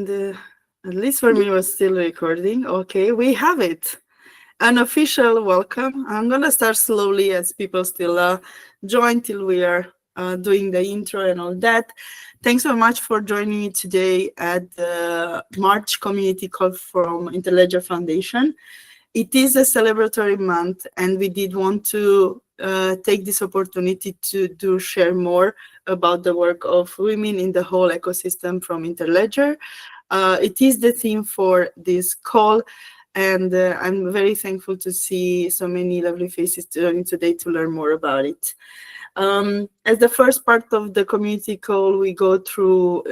At least for me, it was still recording. Okay, we have it. An official welcome. I'm gonna start slowly as people still join till we are doing the intro and all that. Thanks so much for joining me today at the March community call from Interledger Foundation. It is a celebratory month, and we did want to take this opportunity to share more about the work of women in the whole ecosystem from Interledger. It is the theme for this call, and I'm very thankful to see so many lovely faces joining today to learn more about it. As the first part of the community call, we go through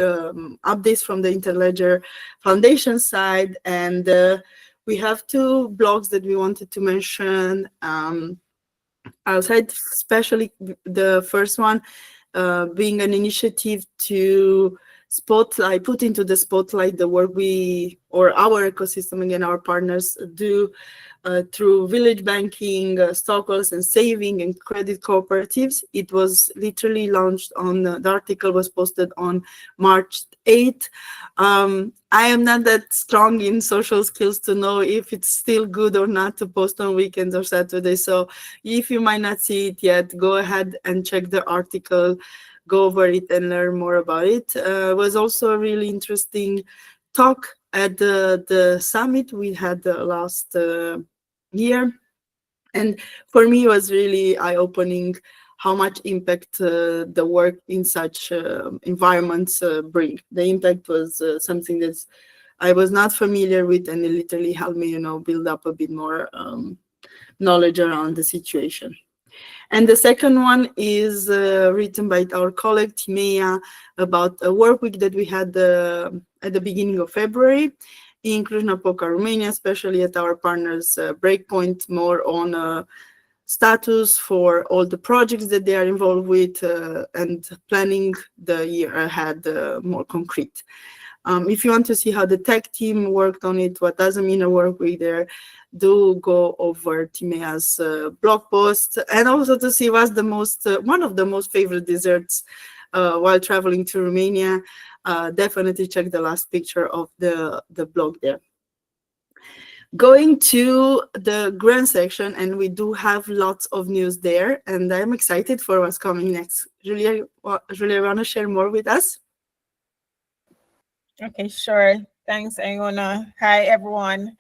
updates from the Interledger Foundation side, and we have two blogs that we wanted to mention outside, especially the first one being an initiative to put into the spotlight the work we or our ecosystem, again, our partners do through village banking, stockholders and saving and credit cooperatives. It was literally launched on, the article was posted on March 8th. I am not that strong in social skills to know if it's still good or not to post on weekends or Saturdays. So if you might not see it yet, go ahead and check the article, go over it and learn more about it. It was also a really interesting talk at the summit we had last year. And for me, it was really eye-opening how much impact the work in such environments bring. The impact was something that I was not familiar with, and it literally helped me, build up a bit more knowledge around the situation. And the second one is written by our colleague Timea about a work week that we had at the beginning of February in Cluj-Napoca, Romania, especially at our partners Breakpoint, more on status for all the projects that they are involved with and planning the year ahead more concrete. If you want to see how the tech team worked on it, what does it mean a work week there, do go over Timea's blog post, and also to see what's the most one of the most favorite desserts while traveling to Romania. Definitely check the last picture of the blog there. Going to the grant section, and we do have lots of news there, and I'm excited for what's coming next. Julia, want to share more with us? Okay, sure. Thanks, Iona. Hi, everyone.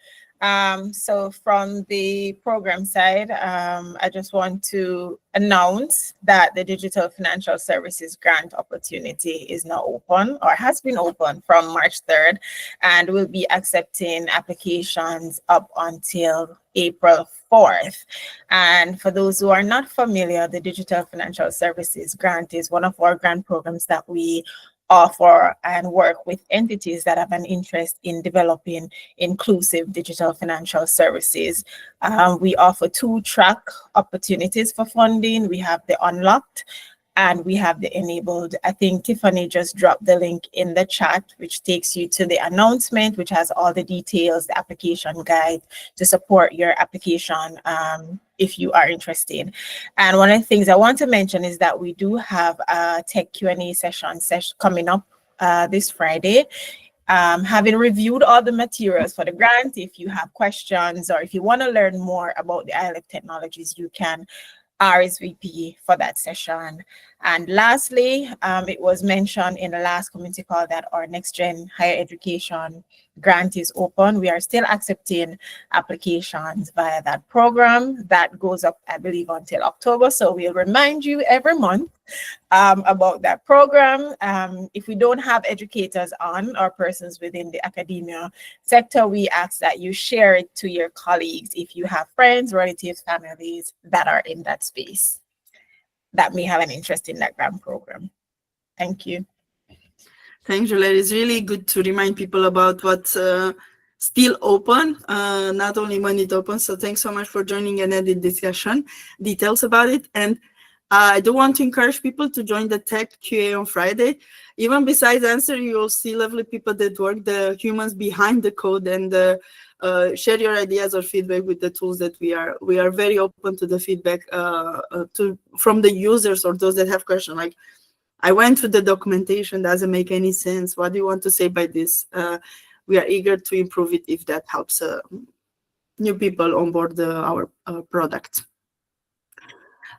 So from the program side, I just want to announce that the Digital Financial Services Grant opportunity is now open, or has been open from March 3rd, and will be accepting applications up until April 4th. And for those who are not familiar, the Digital Financial Services Grant is one of our grant programs that we offer and work with entities that have an interest in developing inclusive digital financial services. We offer two-track opportunities for funding. We have the unlocked and we have the enabled. I think Tiffany just dropped the link in the chat, which takes you to the announcement, which has all the details, the application guide to support your application if you are interested. And one of the things I want to mention is that we do have a tech Q&A session coming up this Friday. Having reviewed all the materials for the grant, if you have questions or if you want to learn more about the ILF technologies, you can RSVP for that session. And lastly, it was mentioned in the last community call that our Next Gen Higher Education grant is open. We are still accepting applications via that program. That goes up, I believe, until October. So we'll remind you every month about that program. If we don't have educators on or persons within the academia sector, we ask that you share it to your colleagues if you have friends, relatives, families that are in that space that may have an interest in that grant program. Thank you. Thanks, Juliet. It's really good to remind people about what's still open, not only when it opens. So thanks so much for joining and added discussion, details about it. And I do want to encourage people to join the Tech QA on Friday. Even besides answer, you will see lovely people that work, the humans behind the code, and share your ideas or feedback with the tools that we are very open to the feedback from the users or those that have questions. Like, I went through the documentation, doesn't make any sense. What do you want to say by this? We are eager to improve it if that helps new people on board our product.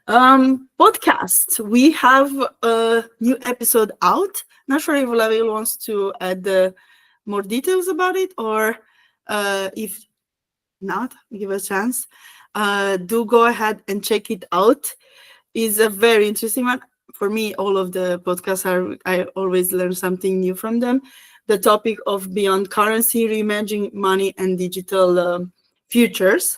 Podcast. We have a new episode out. Not sure if Laville wants to add more details about it, or if not, give a chance. Do go ahead and check it out. It's a very interesting one. For me, all of the podcasts I always learn something new from them. The topic of beyond currency, reimagining money and digital futures.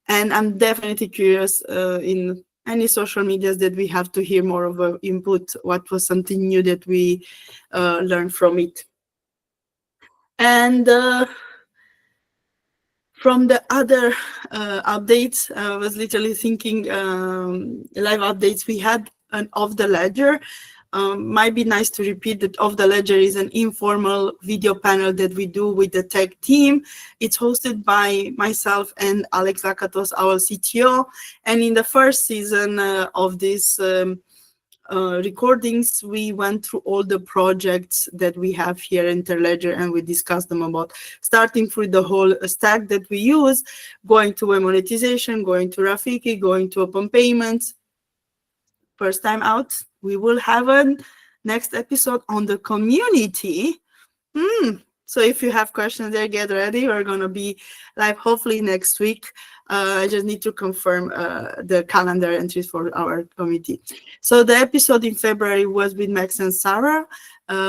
And I'm definitely curious in any social medias that we have to hear more of a input. What was something new that we learned from it? And from the other updates, I was literally thinking live updates. We had an Off the Ledger. Might be nice to repeat that Off the Ledger is an informal video panel that we do with the tech team. It's hosted by myself and Alex Zakatos, our CTO. And in the first season of this recordings, we went through all the projects that we have here in Interledger, and we discussed them about starting through the whole stack that we use, going to web monetization, going to Rafiki, going to open payments. First time out, we will have a next episode on the community. So if you have questions there, get ready. We're going to be live hopefully next week. I just need to confirm the calendar entries for our committee. So the episode in February was with Max and Sarah,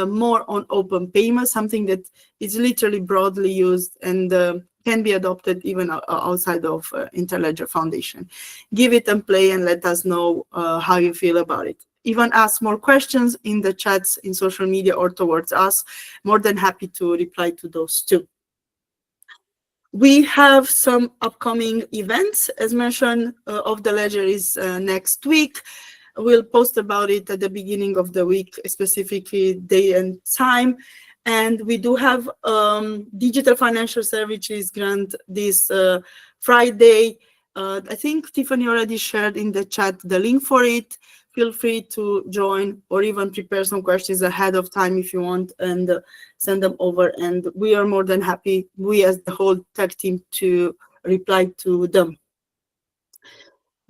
more on open payment, something that is literally broadly used and can be adopted even outside of Interledger Foundation. Give it a play and let us know how you feel about it. Even ask more questions in the chats in social media or towards us. More than happy to reply to those too. We have some upcoming events. As mentioned, Off the Ledger is next week. We'll post about it at the beginning of the week, specifically day and time. And we do have Digital Financial Services Grant this Friday. I think Tiffany already shared in the chat the link for it. Feel free to join or even prepare some questions ahead of time if you want, and send them over. And we are more than happy, we as the whole tech team, to reply to them.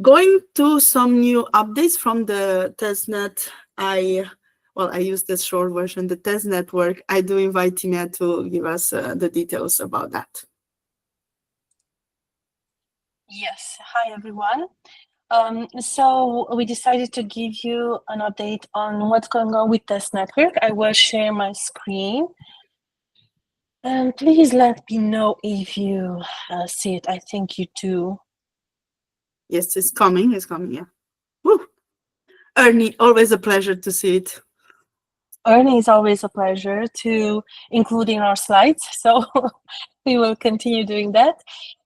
Going to some new updates from the testnet. I use the short version, the test network. I do invite Timea to give us the details about that. Yes, hi everyone. So we decided to give you an update on what's going on with test network. I will share my screen. And please let me know if you see it. I think you do. Yes, it's coming, yeah. Woo. Ernie, always a pleasure to see it. Ernie is always a pleasure to include in our slides, so we will continue doing that.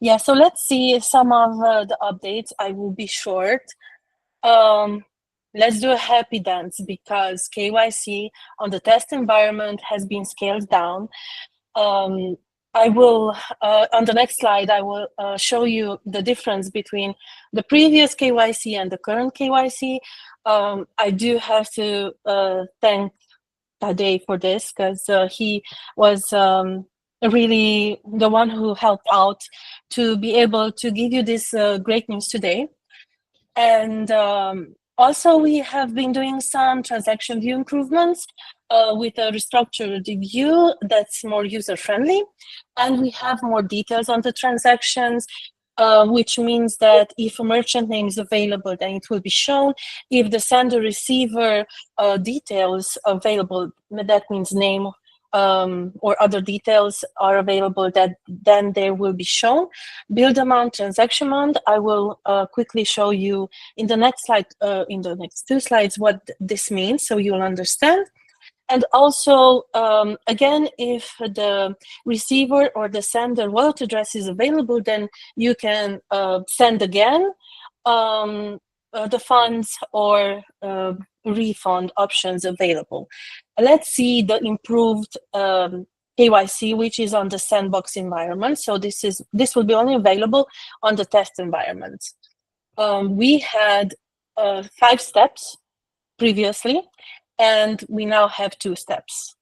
Yeah, so let's see some of the updates. I will be short. Let's do a happy dance because KYC on the test environment has been scaled down. I will, on the next slide, I will show you the difference between the previous KYC and the current KYC. I do have to thank Tadej for this because he was really the one who helped out to be able to give you this great news today. And also, we have been doing some transaction view improvements with a restructured view that's more user-friendly. And we have more details on the transactions, which means that if a merchant name is available, then it will be shown. If the sender-receiver details available, that means name or other details are available, that then they will be shown. Build amount, transaction amount, I will quickly show you in the next slide, in the next two slides, what this means, so you'll understand. And also, again, if the receiver or the sender wallet address is available, then you can send again the funds or refund options available. Let's see the improved KYC, which is on the sandbox environment. So this will be only available on the test environment. We had 5 steps previously. And we now have 2 steps.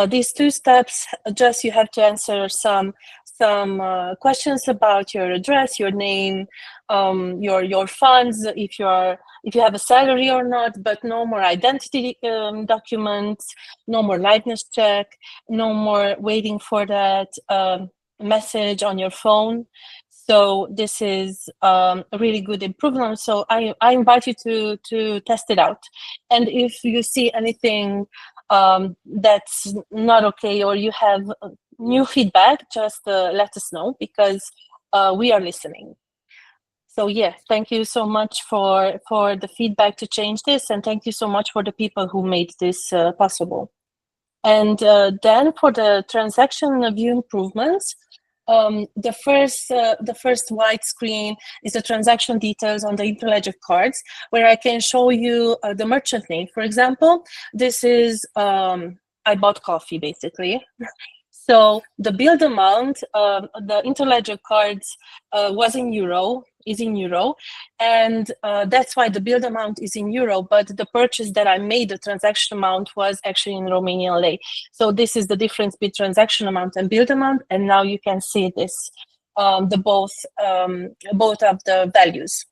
These 2 steps, just you have to answer some questions about your address, your name, your funds, if you have a salary or not, but no more identity documents, no more liveness check, no more waiting for that message on your phone. So this is a really good improvement. So I invite you to test it out. And if you see anything that's not okay, or you have new feedback, just let us know, because we are listening. So yeah, thank you so much for the feedback to change this, and thank you so much for the people who made this possible. And then for the transaction view improvements, the first white screen is the transaction details on the Interledger cards, where I can show you the merchant name. For example, this is I bought coffee, basically. So the billed amount, the Interledger cards is in euro, and that's why the billed amount is in euro, but the purchase that I made, the transaction amount, was actually in Romanian lei. So this is the difference between transaction amount and billed amount, and now you can see this, both of the values.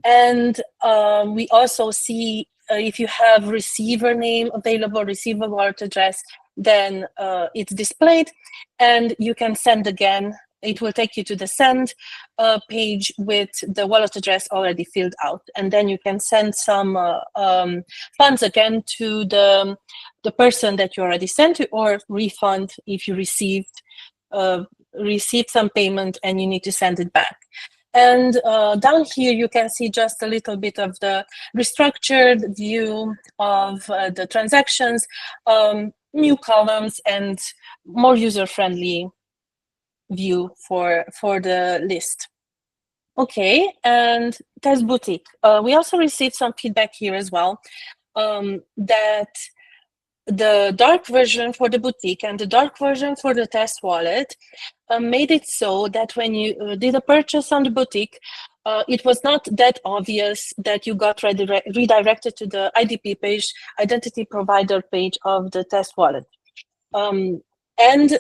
And we also see if you have receiver name available, receiver wallet address, then it's displayed, and you can send again. It will take you to the send page with the wallet address already filled out, and then you can send some funds again to the person that you already sent to, or refund if you received some payment and you need to send it back. And down here, you can see just a little bit of the restructured view of the transactions, new columns, and more user-friendly view for the list. Okay, and Test Boutique. We also received some feedback here as well, that the dark version for the boutique and the dark version for the test wallet made it so that when you did a purchase on the boutique, it was not that obvious that you got redirected to the IDP page, identity provider page of the test wallet. And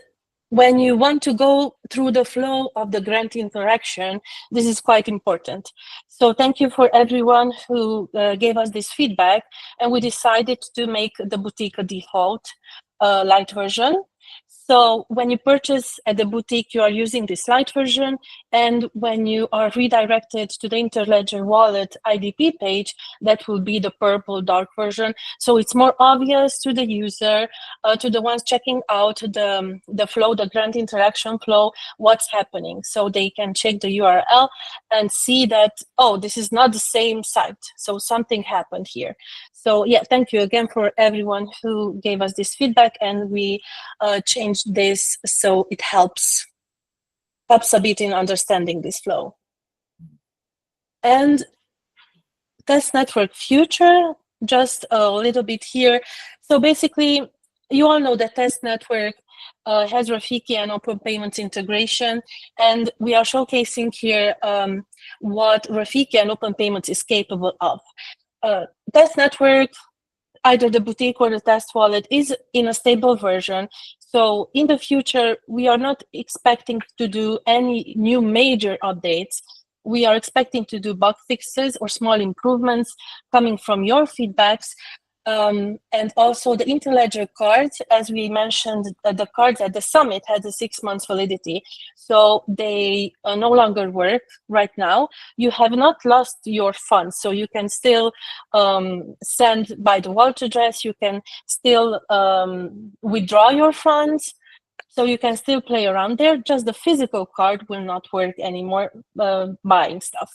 when you want to go through the flow of the grant interaction, this is quite important. So thank you for everyone who gave us this feedback, and we decided to make the boutique a default light version. So when you purchase at the boutique, you are using this light version, and when you are redirected to the Interledger wallet IDP page, that will be the purple dark version. So it's more obvious to the user, to the ones checking out the flow, the grant interaction flow, what's happening. So they can check the URL and see that, oh, this is not the same site. So something happened here. So yeah, thank you again for everyone who gave us this feedback, and we changed this so it helps a bit in understanding this flow. And test network future, just a little bit here. So basically, you all know that test network has Rafiki and open payments integration, and we are showcasing here what Rafiki and open payments is capable of. Test network, either the boutique or the test wallet, is in a stable version. So in the future, we are not expecting to do any new major updates. We are expecting to do bug fixes or small improvements coming from your feedbacks. And also the Interledger cards, as we mentioned, the cards at the summit had a 6 months validity. So they no longer work right now. You have not lost your funds. So you can still send by the wallet address. You can still withdraw your funds. So you can still play around there. Just the physical card will not work anymore, buying stuff.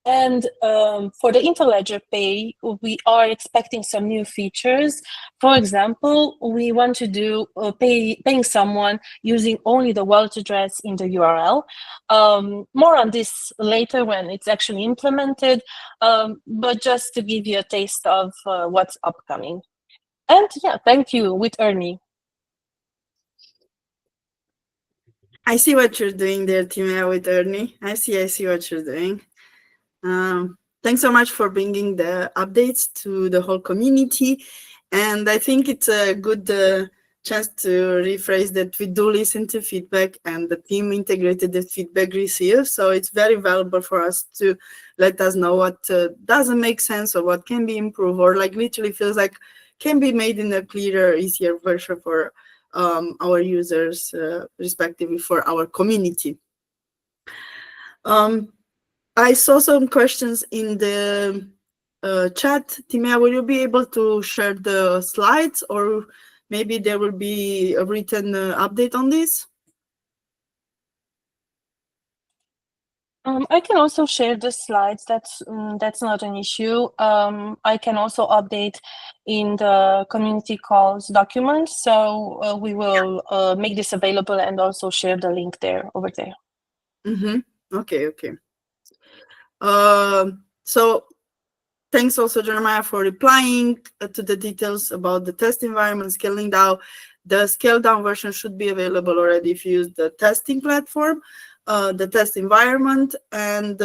And for the Interledger Pay, we are expecting some new features. For example, we want to do paying someone using only the wallet address in the URL. More on this later when it's actually implemented, but just to give you a taste of what's upcoming. And yeah, thank you, with Ernie. I see what you're doing there, Timea, with Ernie. I see what you're doing. Thanks so much for bringing the updates to the whole community. And I think it's a good chance to rephrase that we do listen to feedback, and the team integrated the feedback received. So it's very valuable for us to let us know what doesn't make sense or what can be improved, or like literally feels like can be made in a clearer, easier version for our users, respectively for our community. I saw some questions in the chat. Timea, will you be able to share the slides, or maybe there will be a written update on this? I can also share the slides. That's not an issue. I can also update in the community calls document. So we will make this available and also share the link there over there. Okay. So thanks also, Jeremiah, for replying to the details about the test environment scaling down. The scaled down version should be available already if you use the testing platform, the test environment, and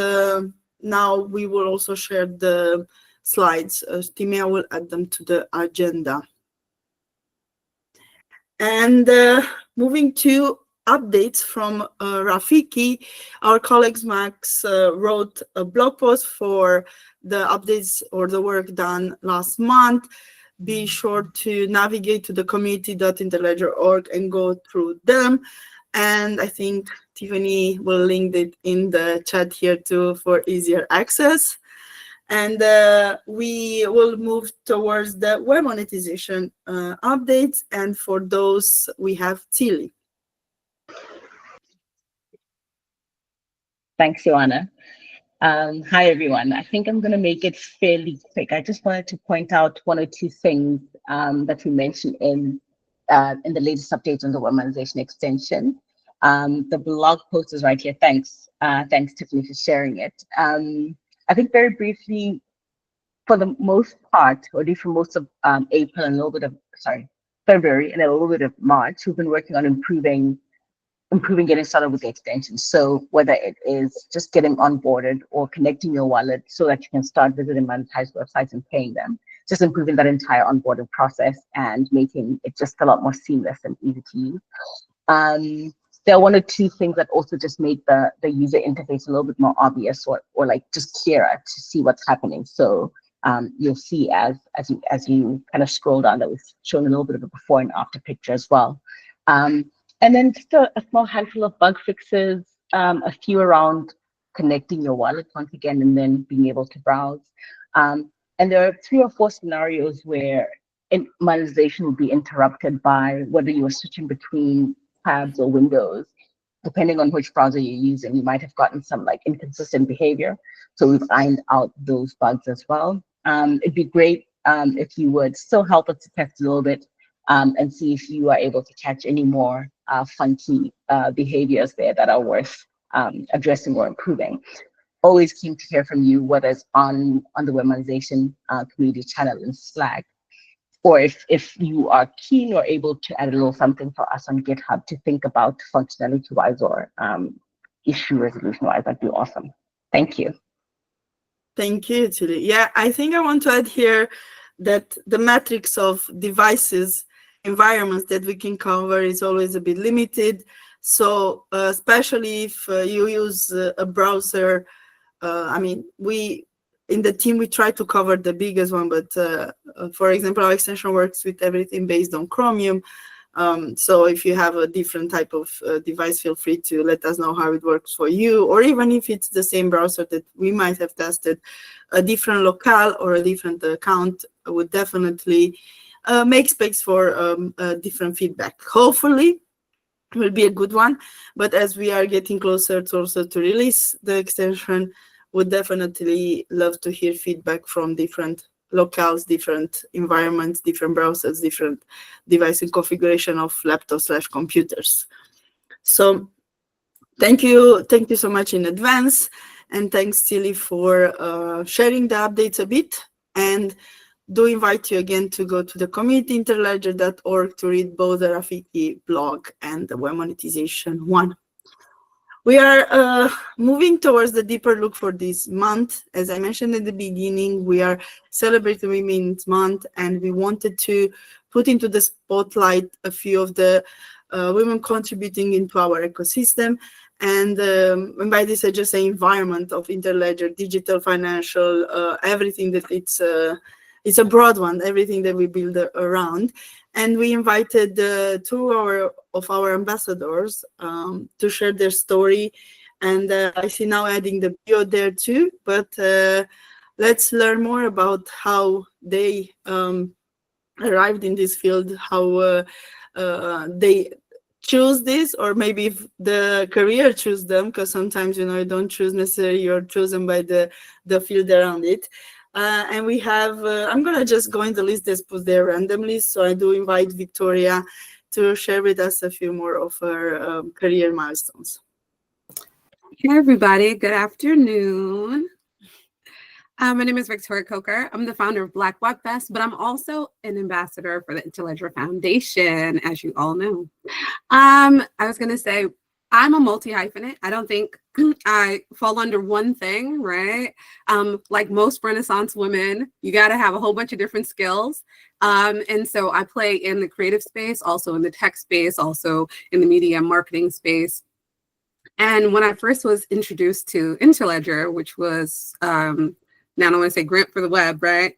now we will also share the slides. Timea will add them to the agenda. And moving to updates from Rafiki, our colleagues Max wrote a blog post for the updates or the work done last month. Be sure to navigate to the community.interledger.org and go through them. And I think Tiffany will link it in the chat here too for easier access. And we will move towards the web monetization updates. And for those, we have Tilly. Thanks, Joanna. Hi, everyone. I think I'm going to make it fairly quick. I just wanted to point out one or two things that we mentioned in the latest update on the Womanization extension. The blog post is right here. Thanks. Thanks, Tiffany, for sharing it. I think very briefly, for the most part, or at least for most of April and a little bit of, February and a little bit of March, we've been working on improving getting started with the extension. So whether it is just getting onboarded or connecting your wallet so that you can start visiting monetized websites and paying them, just improving that entire onboarding process and making it just a lot more seamless and easy to use. There are one or two things that also just make the user interface a little bit more obvious or like just clearer to see what's happening. So you'll see as you kind of scroll down that we've shown a little bit of a before and after picture as well. And then just a small handful of bug fixes, a few around connecting your wallet once again, and then being able to browse. And there are 3 or 4 scenarios where monetization will be interrupted by whether you are switching between tabs or windows. Depending on which browser you're using, you might have gotten some like inconsistent behavior. So we've ironed out those bugs as well. It'd be great if you would still help us to test a little bit and see if you are able to catch any more funky behaviors there that are worth addressing or improving. Always keen to hear from you, whether it's on the Womanization community channel in Slack, or if you are keen or able to add a little something for us on GitHub to think about functionality-wise or issue resolution-wise, that'd be awesome. Thank you. Thank you, Tilly. Yeah, I think I want to add here that the matrix of devices, environments that we can cover is always a bit limited. So especially if you use a browser, I mean, in the team, we try to cover the biggest one, but for example, our extension works with everything based on Chromium. So if you have a different type of device, feel free to let us know how it works for you, or even if it's the same browser that we might have tested, a different locale or a different account would definitely make space for different feedback. Hopefully, it will be a good one, but as we are getting closer to also to release the extension, would definitely love to hear feedback from different locales, different environments, different browsers, different device and configuration of laptops/computers. So thank you so much in advance, and thanks Tilly for sharing the updates a bit, and do invite you again to go to the community interledger.org to read both the Rafiki blog and the web monetization one. We are moving towards the deeper look for this month. As I mentioned at the beginning, we are celebrating Women's Month, and we wanted to put into the spotlight a few of the women contributing into our ecosystem. And by this, I just say environment of Interledger, digital, financial, everything that it's a broad one, everything that we build around. And we invited two of our ambassadors to share their story. And I see now adding the bio there too. But let's learn more about how they arrived in this field, how they choose this, or maybe if the career choose them, because sometimes, you don't choose necessarily, you're chosen by the field around it. And we have, I'm going to just go in the list that's put there randomly. So I do invite Victoria to share with us a few more of her career milestones. Hey, everybody. Good afternoon. My name is Victoria Coker. I'm the founder of Black Web Fest, but I'm also an ambassador for the Interledger Foundation, as you all know. I was going to say, I'm a multi-hyphenate. I don't think I fall under one thing, right? Like most Renaissance women, you got to have a whole bunch of different skills. And so I play in the creative space, also in the tech space, also in the media and marketing space. And when I first was introduced to Interledger, which was, now I don't want to say grant for the web, right?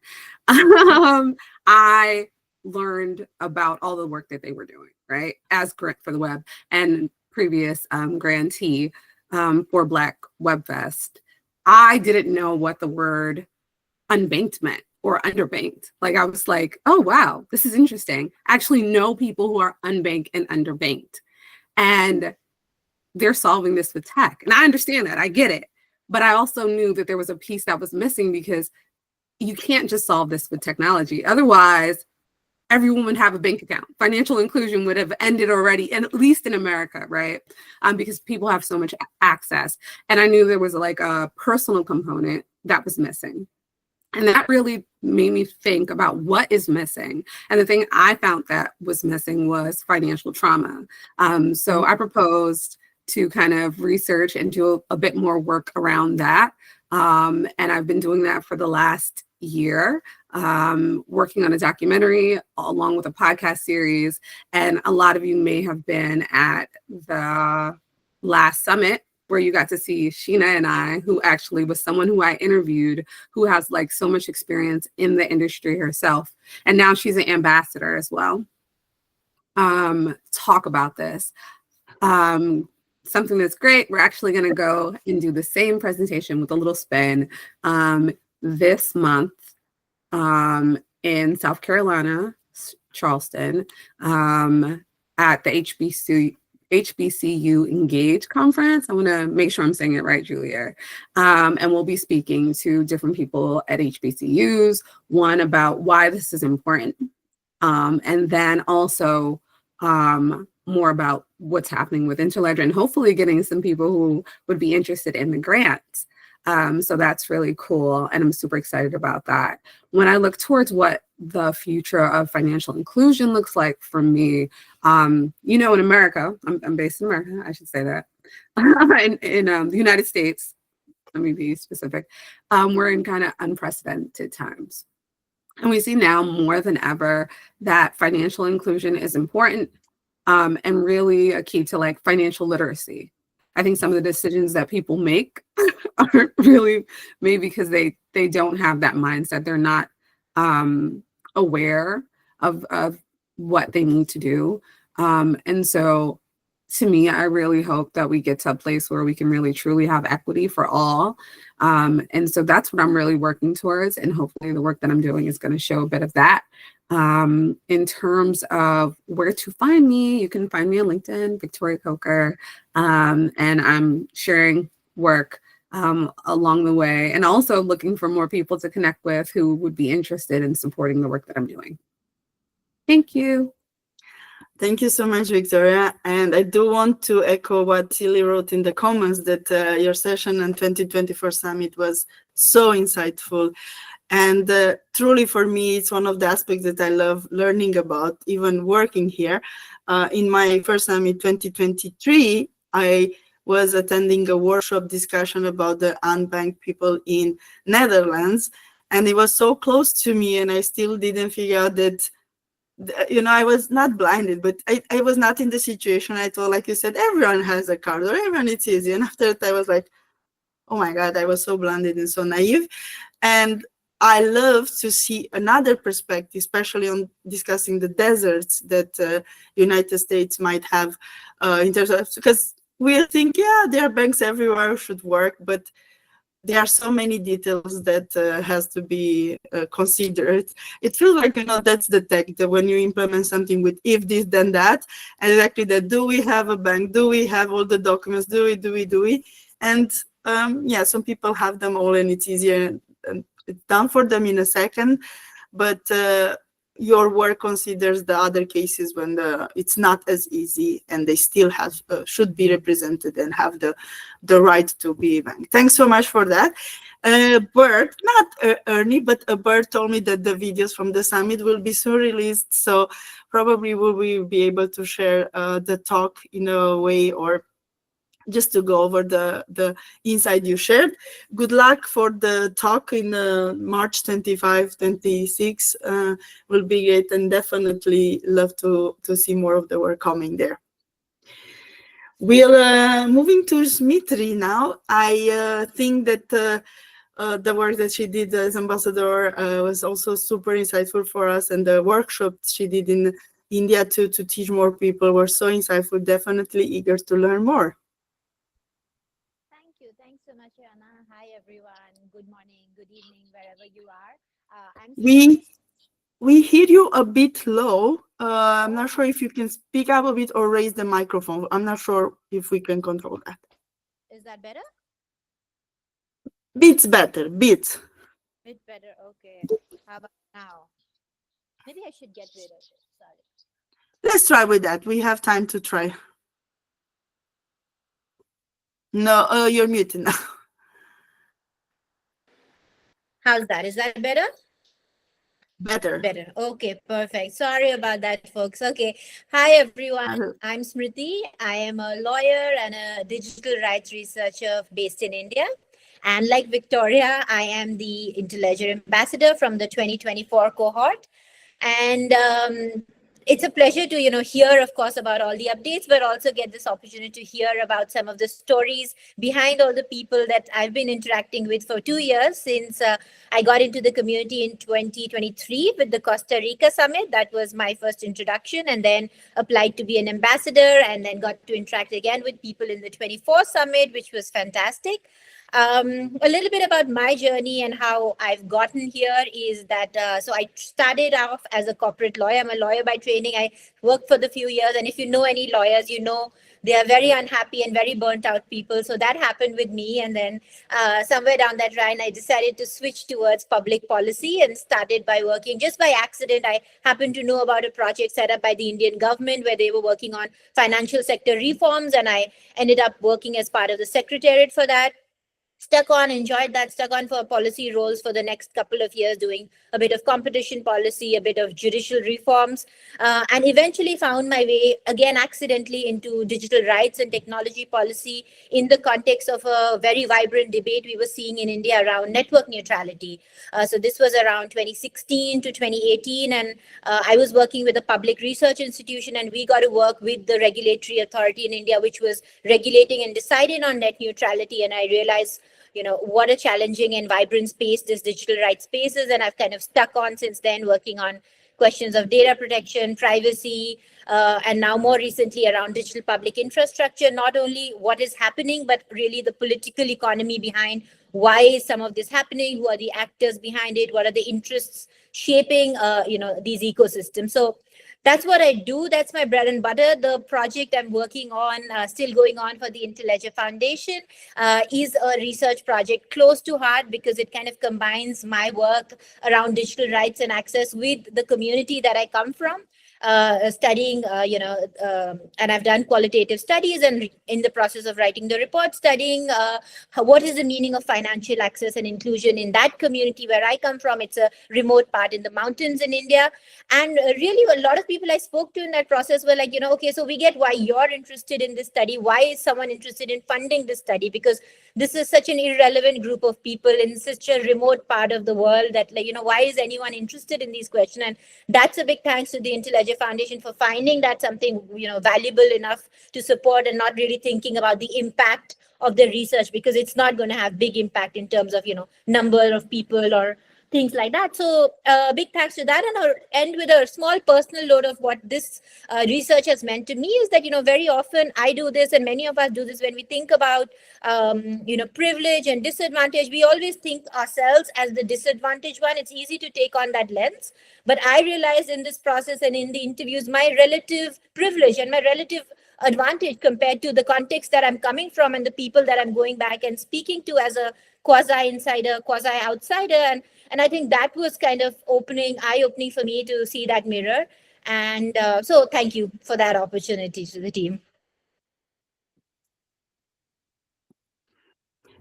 I learned about all the work that they were doing, right? As grant for the web and previous grantee for Black Web Fest. I didn't know what the word unbanked meant or underbanked. Like, I was like, oh, wow, this is interesting. I actually know people who are unbanked and underbanked. And they're solving this with tech. And I understand that. I get it. But I also knew that there was a piece that was missing, because you can't just solve this with technology. Otherwise, everyone would have a bank account. Financial inclusion would have ended already, and at least in America, right? Because people have so much access. And I knew there was like a personal component that was missing. And that really made me think about what is missing. And the thing I found that was missing was financial trauma. So I proposed to kind of research and do a bit more work around that. And I've been doing that for the last year, working on a documentary along with a podcast series. And a lot of you may have been at the last summit where you got to see Sheena and I, who actually was someone who I interviewed, who has like so much experience in the industry herself. And now she's an ambassador as well. Talk about this. Something that's great. We're actually going to go and do the same presentation with a little spin this month in South Carolina, Charleston, at the HBCU Engage conference. I want to make sure I'm saying it right, Julia. And we'll be speaking to different people at HBCUs, one about why this is important, and then also more about what's happening with Interledger, and hopefully getting some people who would be interested in the grants. So that's really cool, and I'm super excited about that. When I look towards what the future of financial inclusion looks like for me, in America, I'm based in America, I should say that, in the United States, let me be specific, we're in kind of unprecedented times. And we see now more than ever that financial inclusion is important, and really a key to like financial literacy. I think some of the decisions that people make aren't really made because they don't have that mindset. They're not aware of what they need to do. And so to me, I really hope that we get to a place where we can really truly have equity for all. And so that's what I'm really working towards. And hopefully the work that I'm doing is going to show a bit of that. In terms of where to find me, you can find me on LinkedIn, Victoria Coker, and I'm sharing work along the way, and also looking for more people to connect with who would be interested in supporting the work that I'm doing. Thank you. Thank you so much, Victoria. And I do want to echo what Tilly wrote in the comments, that your session and 2024 Summit was so insightful. And truly for me, it's one of the aspects that I love learning about, even working here. In my first summit 2023, I was attending a workshop discussion about the unbanked people in Netherlands, and it was so close to me, and I still didn't figure out that, I was not blinded, but I was not in the situation. I thought, like you said, everyone has a card or everyone, it's easy. And after that, I was like, oh my God, I was so blinded and so naive. And I love to see another perspective, especially on discussing the deserts that United States might have in terms of, because we think, yeah, there are banks everywhere, should work, but there are so many details that has to be considered. It feels like, that's the tech, that when you implement something with if this, then that, and exactly that, do we have a bank? Do we have all the documents? Do we? And yeah, some people have them all and it's easier and it's done for them in a second, but your work considers the other cases when it's not as easy and they still have should be represented and have the right to be banked. Thanks so much for that. Bert, not Ernie, but Bert told me that the videos from the summit will be soon released, so probably we will be able to share the talk in a way, or just to go over the insight you shared. Good luck for the talk in March 25, 26. Will be great, and definitely love to see more of the work coming there. We'll moving to Smitri now. I think that the work that she did as ambassador was also super insightful for us, and the workshop she did in India to teach more people were so insightful. Definitely eager to learn more. Thanks so much, Anna. Hi, everyone. Good morning, good evening, wherever you are. We hear you a bit low. I'm not sure if you can speak up a bit or raise the microphone. I'm not sure if we can control that. Is that better? Bits better, bits. Bit better. Okay. How about now? Maybe I should get rid of it. Sorry. Let's try with that. We have time to try. No, you're muted now. How's that? Is that better? Better. Better. Okay, perfect. Sorry about that, folks. Okay. Hi, everyone. I'm Smriti. I am a lawyer and a digital rights researcher based in India. And like Victoria, I am the Interledger ambassador from the 2024 cohort. And it's a pleasure to, hear, of course, about all the updates, but also get this opportunity to hear about some of the stories behind all the people that I've been interacting with for 2 years since I got into the community in 2023 with the Costa Rica Summit. That was my first introduction, and then applied to be an ambassador, and then got to interact again with people in the 24 Summit, which was fantastic. A little bit about my journey and how I've gotten here is that, so I started off as a corporate lawyer. I'm a lawyer by training. I worked for the few years. And if you know any lawyers, they are very unhappy and very burnt out people. So that happened with me. And then somewhere down that line, I decided to switch towards public policy and started by working just by accident. I happened to know about a project set up by the Indian government where they were working on financial sector reforms. And I ended up working as part of the secretariat for that. Enjoyed that, stuck on for policy roles for the next couple of years, doing a bit of competition policy, a bit of judicial reforms, and eventually found my way, again, accidentally into digital rights and technology policy in the context of a very vibrant debate we were seeing in India around network neutrality. So this was around 2016 to 2018, and I was working with a public research institution, and we got to work with the regulatory authority in India, which was regulating and deciding on net neutrality. And I realized what a challenging and vibrant space this digital rights space is. And I've kind of stuck on since then, working on questions of data protection, privacy, and now more recently around digital public infrastructure, not only what is happening, but really the political economy behind why is some of this happening, who are the actors behind it, what are the interests shaping, these ecosystems. So that's what I do. That's my bread and butter. The project I'm working on, still going on for the Interledger Foundation, is a research project close to heart because it kind of combines my work around digital rights and access with the community that I come from. studying, and I've done qualitative studies, and in the process of writing the report, studying what is the meaning of financial access and inclusion in that community where I come from. It's a remote part in the mountains in India. And really, a lot of people I spoke to in that process were like, okay, so we get why you're interested in this study. Why is someone interested in funding this study? Because this is such an irrelevant group of people in such a remote part of the world that, why is anyone interested in these questions? And that's a big thanks to the Interledger Foundation for finding that something, valuable enough to support, and not really thinking about the impact of the research, because it's not going to have big impact in terms of, number of people or things like that. So big thanks to that. And I'll end with a small personal note of what this research has meant to me is that, very often I do this, and many of us do this, when we think about, privilege and disadvantage, we always think ourselves as the disadvantaged one. It's easy to take on that lens. But I realized in this process and in the interviews, my relative privilege and my relative advantage compared to the context that I'm coming from and the people that I'm going back and speaking to as a quasi insider, quasi outsider. And I think that was kind of eye-opening for me to see that mirror. And so thank you for that opportunity to the team.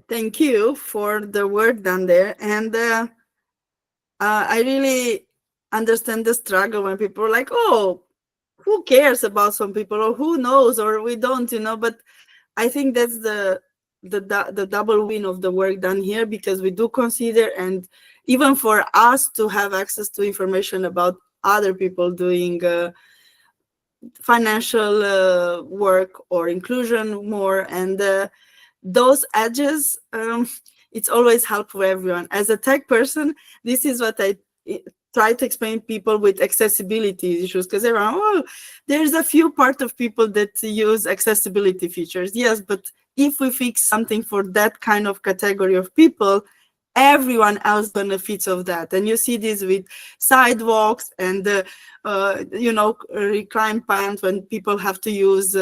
Thank you for the work done there. And I really understand the struggle when people are like, oh, who cares about some people, or who knows, or we don't, but I think that's the double win of the work done here, because we do consider, and even for us to have access to information about other people doing financial work or inclusion more, and those edges, it's always helpful for everyone. As a tech person, this is what I try to explain people with accessibility issues, because they're, there's a few part of people that use accessibility features. Yes, but if we fix something for that kind of category of people, everyone else benefits of that. And you see this with sidewalks and recline pants, when people have to use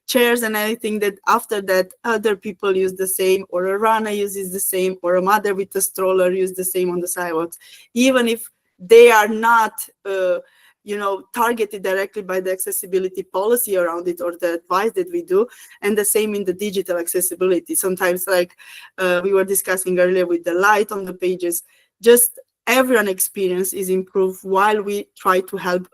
chairs and anything, that after that other people use the same, or a runner uses the same, or a mother with a stroller use the same on the sidewalks, even if they are not targeted directly by the accessibility policy around it or the advice that we do. And the same in the digital accessibility. Sometimes, like we were discussing earlier with the light on the pages, just everyone experience is improved while we try to help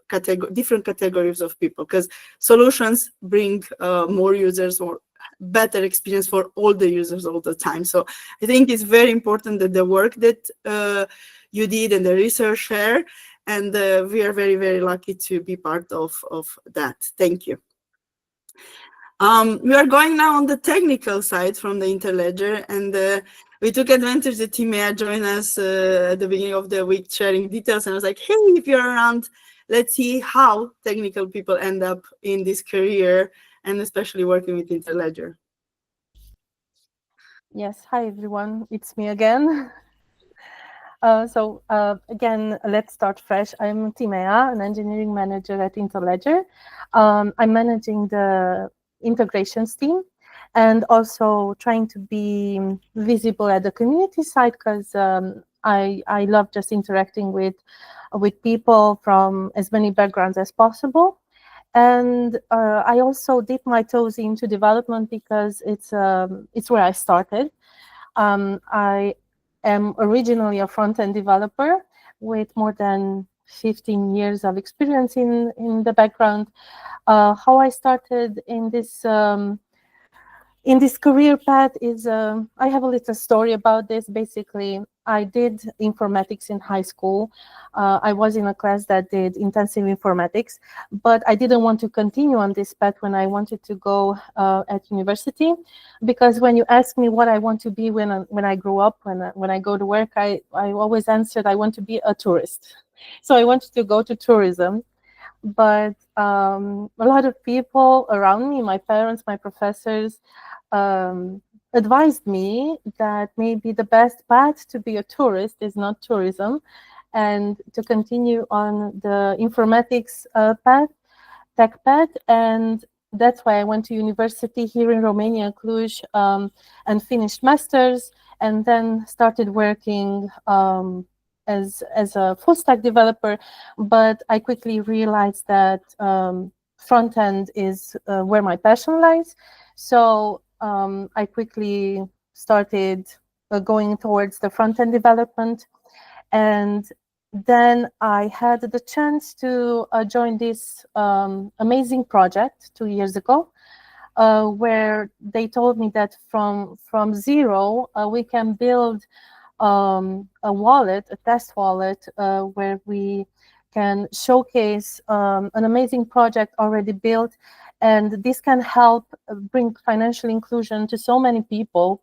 different categories of people, because solutions bring more users or better experience for all the users all the time. So I think it's very important that the work that you did and the research share, and we are very, very lucky to be part of that. Thank you. We are going now on the technical side from the Interledger, and we took advantage that Timea joined us at the beginning of the week sharing details, and I was like, hey, if you're around, let's see how technical people end up in this career, and especially working with Interledger. Yes, hi everyone, it's me again. Again, let's start fresh. I'm Timea, an engineering manager at Interledger. I'm managing the integrations team, and also trying to be visible at the community side, because I love just interacting with people from as many backgrounds as possible. And I also dip my toes into development, because it's where I started. I am originally a front-end developer with more than 15 years of experience in the background. How I started in this career path is, I have a little story about this. Basically, I did informatics in high school. I was in a class that did intensive informatics, but I didn't want to continue on this path when I wanted to go at university, because when you ask me what I want to be when I grow up, when I go to work, I always answered I want to be a tourist. So I wanted to go to tourism. But a lot of people around me, my parents, my professors, advised me that maybe the best path to be a tourist is not tourism, and to continue on the informatics path, tech path. And that's why I went to university here in Romania, Cluj, and finished master's, and then started working as a full stack developer, but I quickly realized that front end is where my passion lies. So I quickly started going towards the front end development, and then I had the chance to join this amazing project 2 years ago, where they told me that from zero we can build a wallet, a test wallet, where we can showcase an amazing project already built, and this can help bring financial inclusion to so many people.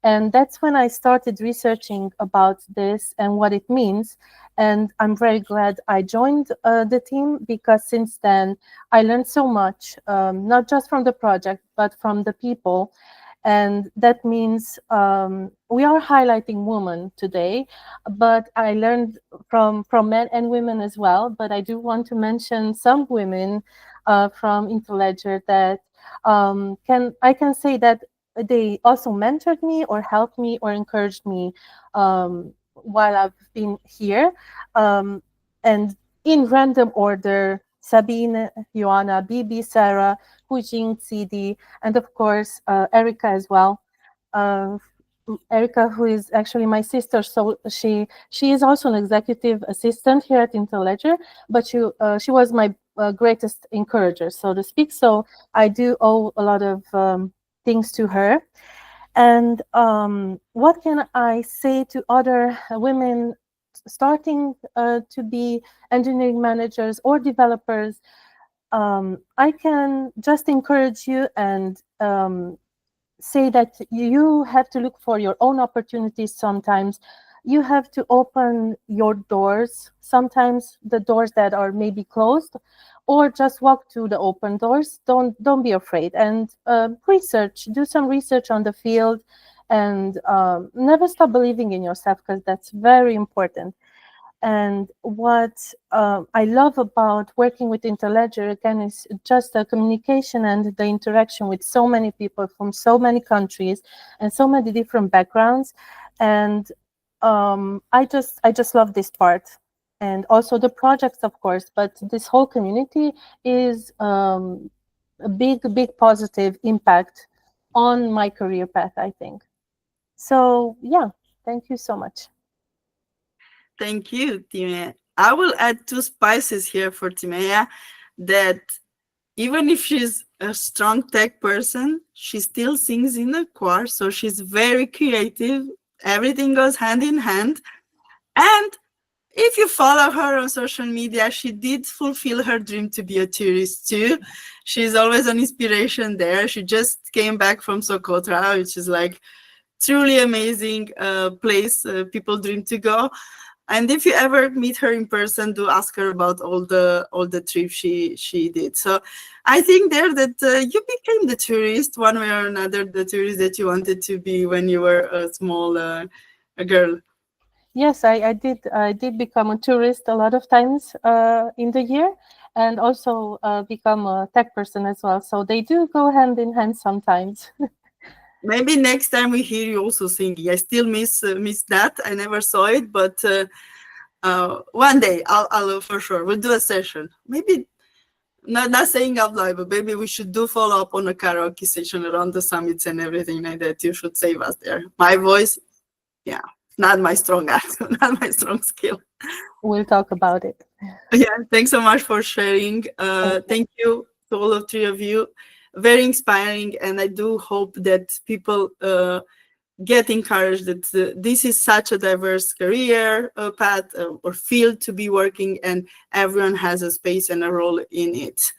And that's when I started researching about this and what it means. And I'm very glad I joined the team, because since then I learned so much, not just from the project, but from the people. And that means we are highlighting women today, but I learned from men and women as well. But I do want to mention some women from Interledger that I can say that they also mentored me or helped me or encouraged me while I've been here. And in random order: Sabine, Joanna, Bibi, Sarah, Hujing, Sidi, and of course Erica as well. Uh, Erica, who is actually my sister, so she is also an executive assistant here at Interledger, but she was my greatest encourager, so to speak. So I do owe a lot of things to her. And what can I say to other women starting to be engineering managers or developers? I can just encourage you and say that you have to look for your own opportunities sometimes. You have to open your doors, sometimes the doors that are maybe closed, or just walk to the open doors. Don't be afraid, and research, do some research on the field, and never stop believing in yourself, because that's very important. And what I love about working with Interledger, again, is just the communication and the interaction with so many people from so many countries and so many different backgrounds. And I just love this part. And also the projects, of course, but this whole community is a big positive impact on my career path, I think. So yeah, thank you so much. Thank you, Timea. I will add two spices here for Timea, that even if she's a strong tech person, she still sings in the choir, so she's very creative. Everything goes hand in hand. And if you follow her on social media, she did fulfill her dream to be a tourist too. She's always an inspiration there. She just came back from Socotra, which is like truly amazing place people dream to go. And if you ever meet her in person, do ask her about all the trips she did. So I think there that you became the tourist one way or another, the tourist that you wanted to be when you were a small a girl. Yes, I did become a tourist a lot of times in the year, and also become a tech person as well. So they do go hand in hand sometimes. Maybe next time we hear you also singing. I still miss that. I never saw it, but one day I'll for sure. We'll do a session. Maybe not saying out loud, but maybe we should do follow up on a karaoke session around the summits and everything like that. You should save us there. My voice, yeah, not my strong act, not my strong skill. We'll talk about it. Yeah, thanks so much for sharing. Thank you to all of three of you. Very inspiring, and I do hope that people get encouraged that this is such a diverse career path or field to be working, and everyone has a space and a role in it.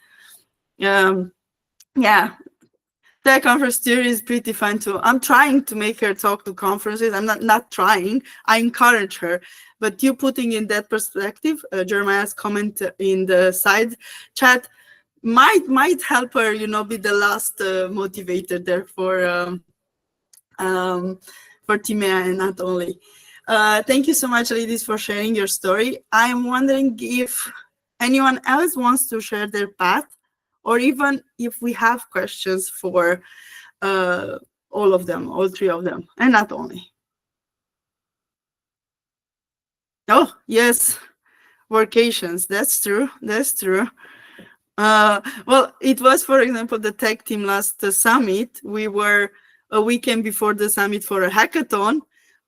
Yeah, that conference theory is pretty fun too. I'm trying to make her talk to conferences. I'm not trying. I encourage her. But you putting in that perspective, Jeremiah's comment in the side chat might help her, be the last motivator there for Timea and not only. Thank you so much, ladies, for sharing your story. I'm wondering if anyone else wants to share their path, or even if we have questions for all of them, all three of them, and not only. Oh, yes, vacations. That's true. That's true. Well, it was, for example, the tech team last summit. We were a weekend before the summit for a hackathon.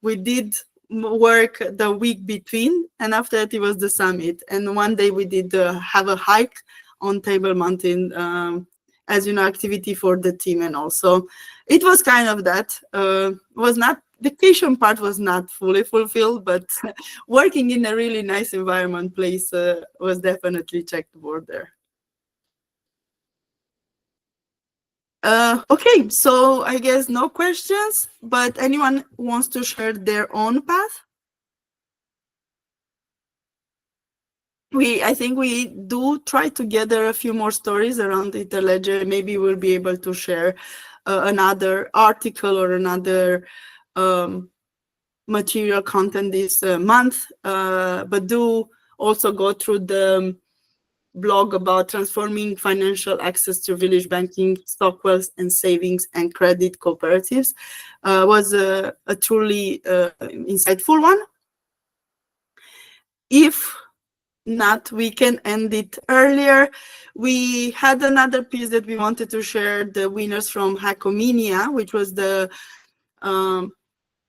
We did work the week between, and after that it was the summit. And one day we did have a hike on Table Mountain, as you know, activity for the team, and also it was kind of that. Was not vacation part was not fully fulfilled, but working in a really nice environment place was definitely checked board there. Okay, so I guess no questions, but anyone wants to share their own path? I think we do try to gather a few more stories around Interledger. Maybe we'll be able to share another article or another material content this month, but do also go through the blog about transforming financial access to village banking, stock wealth and savings and credit cooperatives. Was a truly insightful one. If not, we can end it earlier. We had another piece that we wanted to share, the winners from Hackomania, which was the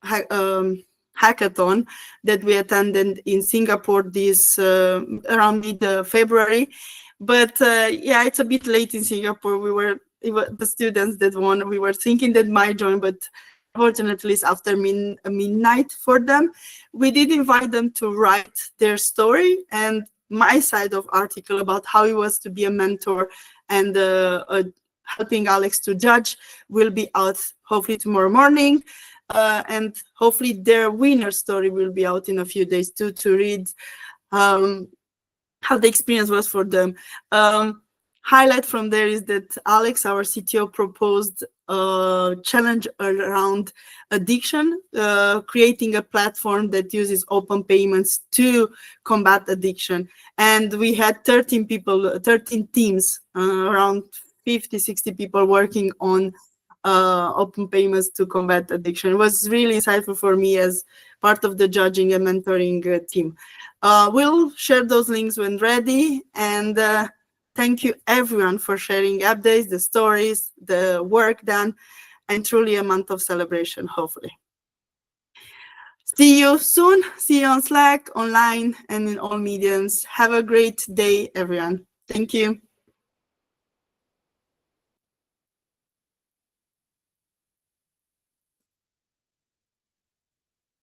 hackathon that we attended in Singapore this around mid-February. But yeah, it's a bit late in Singapore. The students that won, we were thinking that might join, but unfortunately it's after midnight for them. We did invite them to write their story and my side of article about how it was to be a mentor and helping Alex to judge will be out hopefully tomorrow morning. And hopefully their winner story will be out in a few days too, to read how the experience was for them. Highlight from there is that Alex, our CTO, proposed a challenge around addiction, creating a platform that uses open payments to combat addiction. And we had 13 teams, around 50, 60 people working on open payments to combat addiction. It was really insightful for me as part of the judging and mentoring team. We'll share those links when ready, and thank you everyone for sharing updates, the stories, the work done, and truly a month of celebration, hopefully. See you soon. See you on Slack, online, and in all mediums. Have a great day, everyone. Thank you.